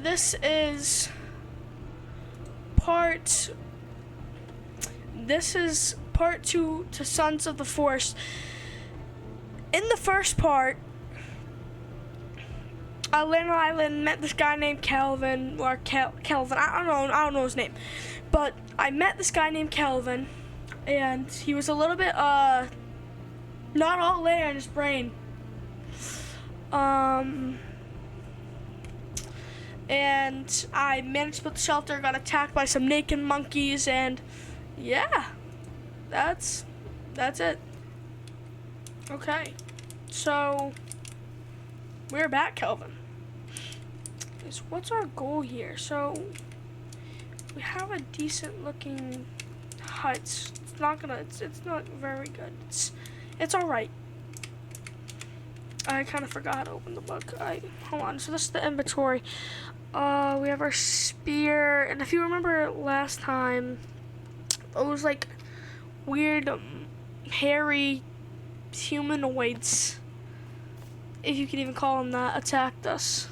this is part. This is part 2 to Sons of the Forest. In the first part, I landed on an island, met this guy named Kelvin, or Kelvin. I don't know his name, but I met this guy named Kelvin, and he was a little bit not all there in his brain. And I managed to build the shelter, got attacked by some naked monkeys, and yeah, that's it. Okay, so we're back, Kelvin. So what's our goal here? So we have a decent looking hut. It's not very good. It's all right. I kind of forgot how to open the book. Hold on. So this is the inventory. We have our spear, and if you remember last time, it was like weird, hairy humanoids, if you can even call them that, attacked us.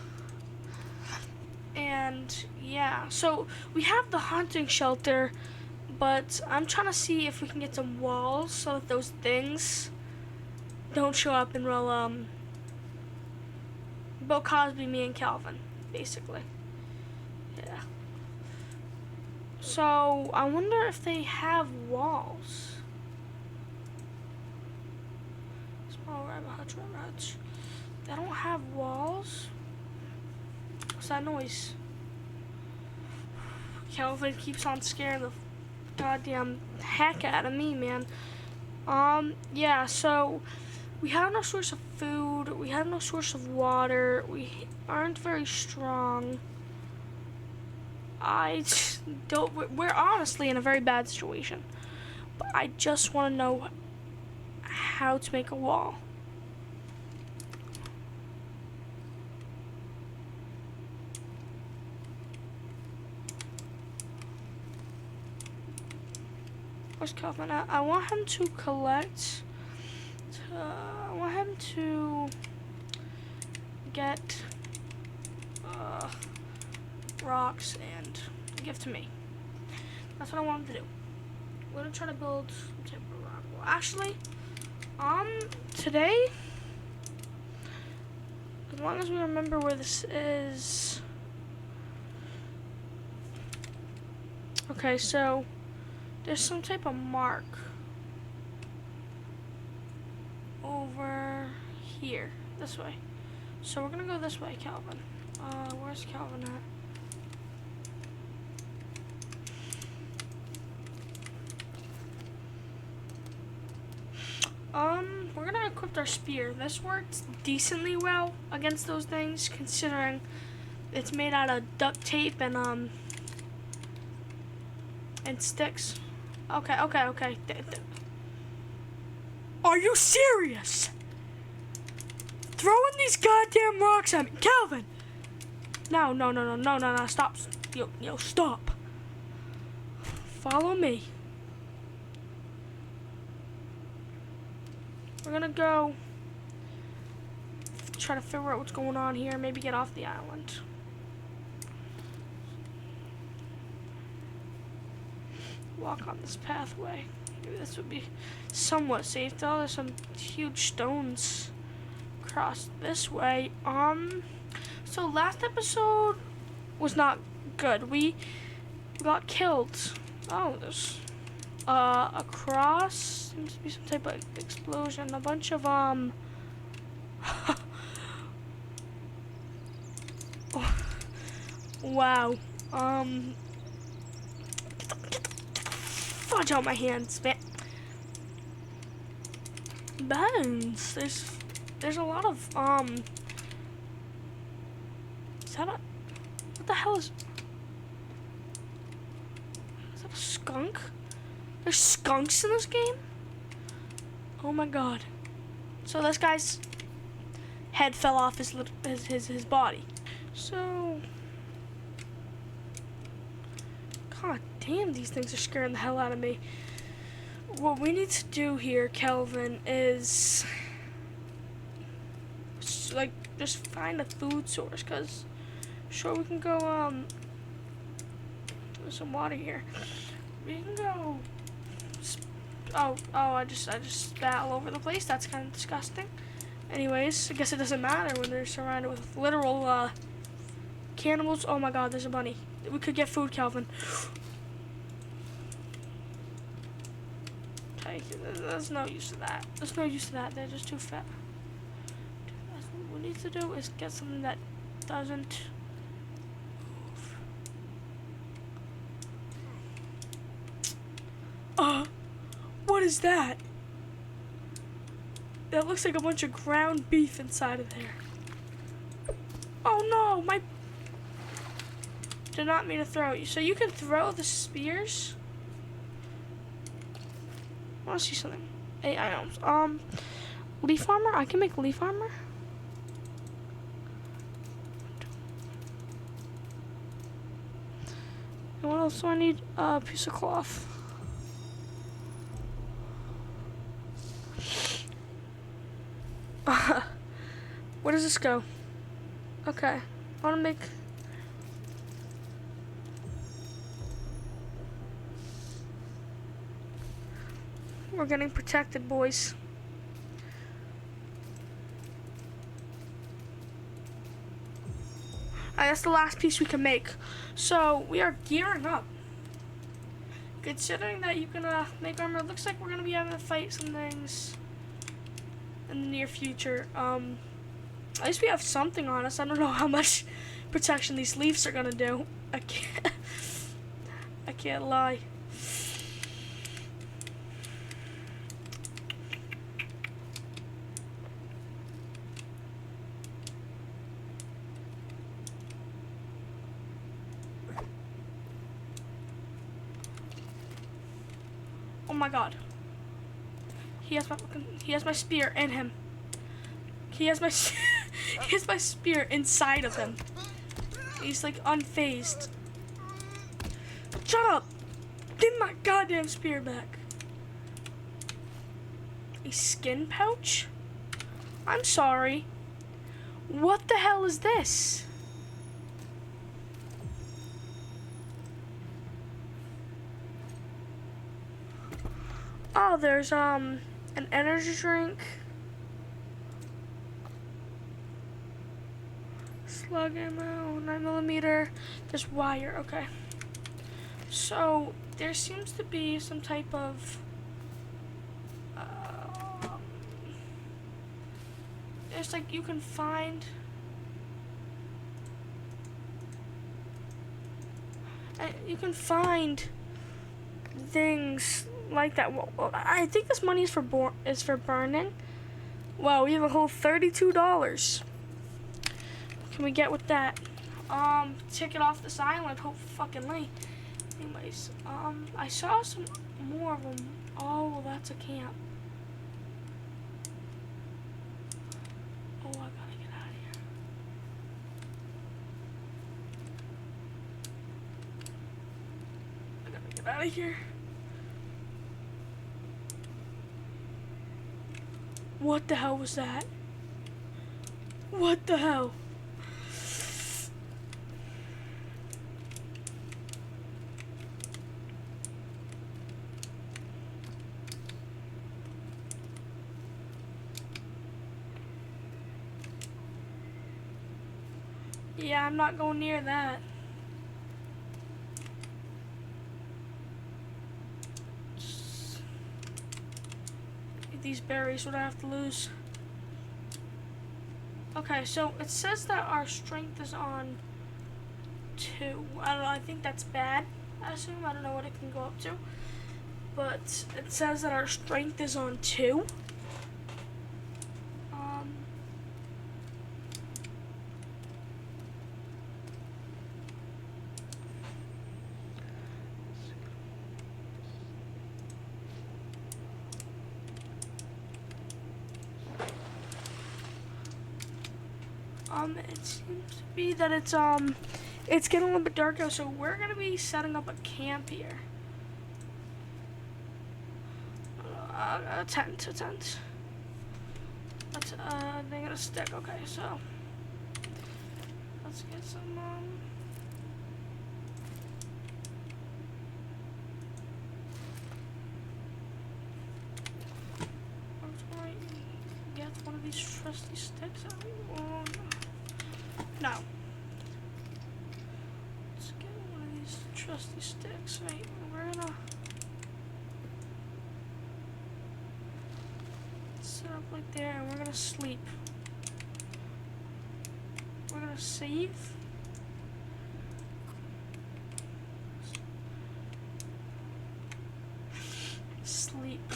And yeah, so we have the hunting shelter, but I'm trying to see if we can get some walls so that those things don't show up and will Bill Cosby, me, and Calvin, basically. Yeah. So I wonder if they have walls. Small rabbit hutch. They don't have walls. What's that noise? Calvin keeps on scaring the goddamn heck out of me, man. Yeah, so we have no source of food, we have no source of water, we aren't very strong. We're honestly in a very bad situation. But I just want to know how to make a wall. Where's Calvin at? I want him to collect. I want him to get rocks and give to me. That's what I want him to do. We're gonna try to build some type of rock wall. Actually, today, as long as we remember where this is. Okay, so there's some type of mark over here, this way. So we're gonna go this way, Calvin. Where's Calvin at? We're gonna equip our spear. This works decently well against those things, considering it's made out of duct tape and sticks. Okay. Are you serious? Throwing these goddamn rocks at me, Calvin! No, stop. Yo, stop. Follow me. We're gonna go try to figure out what's going on here, maybe get off the island. Walk on this pathway. Maybe this would be somewhat safe though. There's some huge stones across this way. So last episode was not good. We got killed. Oh, there's across seems to be some type of explosion. A bunch of wow. Fudge out my hands, man. Bones. There's a lot of is that what the hell is that a skunk? There's skunks in this game? Oh my god. So this guy's head fell off his body. So god damn, these things are scaring the hell out of me. What we need to do here, Kelvin, is like just find a food source, because Sure, we can go, there's some water here. We can go, I just spat all over the place. That's kind of disgusting. Anyways, I guess it doesn't matter when they're surrounded with literal, cannibals. Oh my god, there's a bunny. We could get food, Calvin. Okay, there's no use to that. There's no use to that. They're just too fat. That's what we need to do is get something that doesn't move. What is that? That looks like a bunch of ground beef inside of there. Oh no, my... Did not mean to throw you. So you can throw the spears? I want to see something. 8 items. Leaf armor? I can make leaf armor? And what else do I need? A piece of cloth. Where does this go? Okay. I want to make... We're getting protected, boys. Alright, that's the last piece we can make. So, we are gearing up. Considering that you can make armor, it looks like we're going to be having to fight some things in the near future. At least we have something on us. I don't know how much protection these leaves are going to do. I can't lie. Oh my god. He has my spear in him. He has my he has my spear inside of him. He's like unfazed. Shut up! Give my goddamn spear back. A skin pouch? I'm sorry. What the hell is this? Oh, there's an energy drink. Slug ammo, 9mm. There's wire, okay. So there seems to be some type of there's like you can find things like that. Well, I think this money is for burning. Wow, we have a whole $32. Can we get with that? Ticket off this island, hopefully. Anyways, I saw some more of them. Oh, well, that's a camp. Oh, I gotta get out of here. I gotta get out of here. What the hell was that? What the hell? Yeah, I'm not going near that. These berries, what I have to lose. Okay, so it says that our strength is on 2. I don't know, I think that's bad. I assume, I don't know what it can go up to. But it says that our strength is on 2. It seems to be that it's getting a little bit darker, so we're gonna be setting up a camp here. A tent. That's thing and a stick. Okay, so let's get some, get one of these trusty sticks out. Oh, no. Let's get one of these trusty sticks. Wait, we're gonna sit up like there and we're gonna sleep. We're gonna save. Sleep.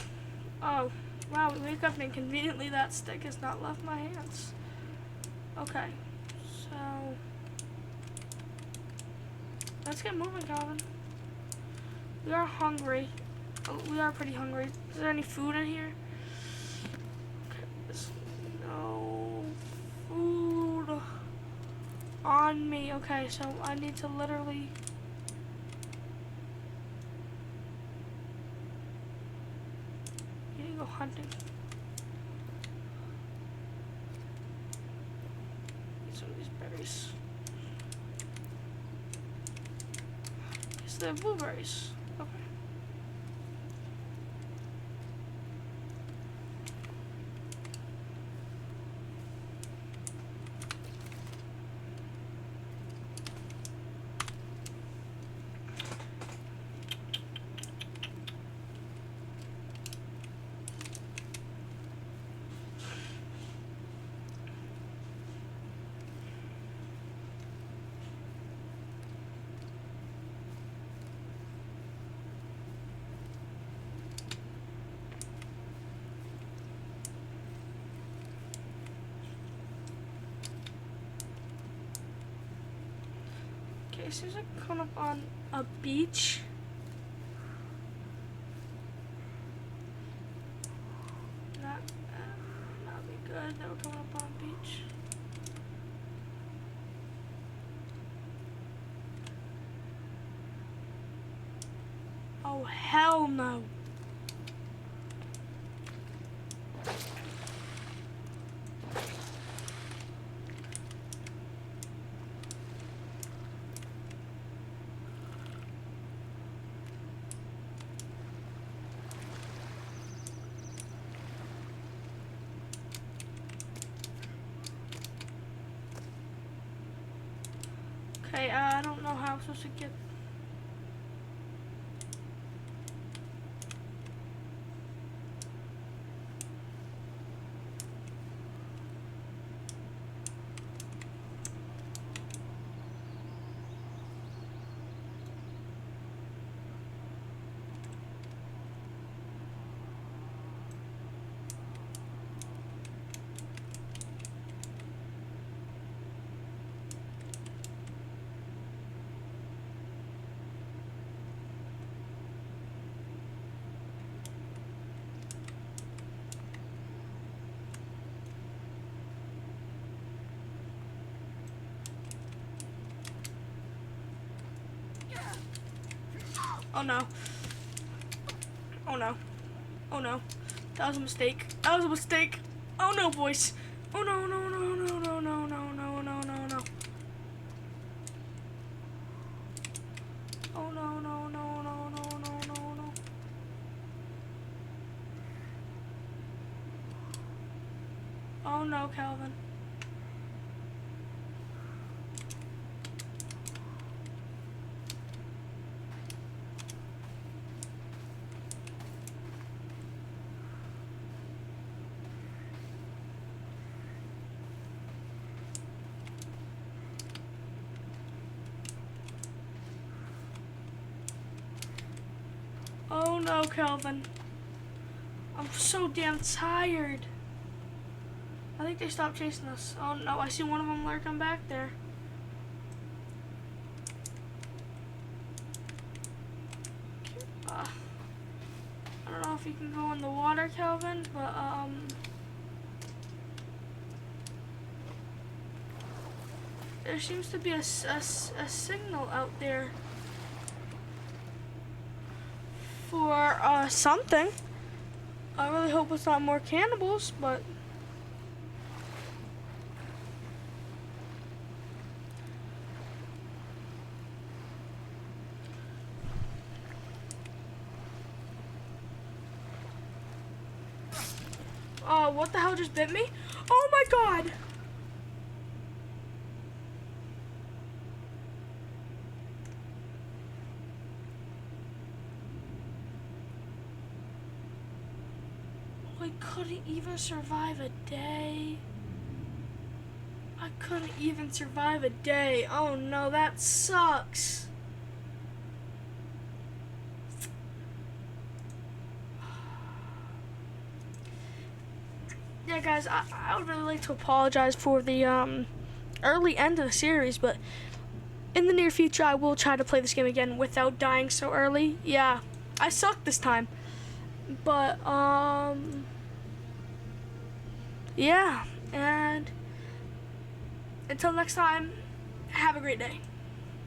Oh. Wow, we wake up and conveniently that stick has not left my hands. Okay, so let's get moving, Calvin. We are hungry. Oh, we are pretty hungry. Is there any food in here? Okay, there's no food on me. Okay, so I need to literally... go hunting. Get some of these berries. Guess they're blueberries. Okay. It seems like we're coming up on a beach. Not be good that we're coming up on a beach. Oh, hell no. Okay, I don't know how I'm supposed to get... Oh no. Oh no. Oh no. That was a mistake. That was a mistake. Oh no, boys. Oh no, no, no, no, no, no, no, no, no, no, no. Oh no, no, no, no, no, no, no, no. Oh no, Calvin. Oh no, Calvin. I'm so damn tired. I think they stopped chasing us. Oh no, I see one of them lurking back there. I don't know if you can go in the water, Calvin, but there seems to be a signal out there for something. I really hope it's not more cannibals, but what the hell just bit me? Oh my god! I couldn't even survive a day. I couldn't even survive a day. Oh no, that sucks. Yeah, guys, I would really like to apologize for the early end of the series, but in the near future, I will try to play this game again without dying so early. Yeah, I sucked this time, but yeah, and until next time, have a great day.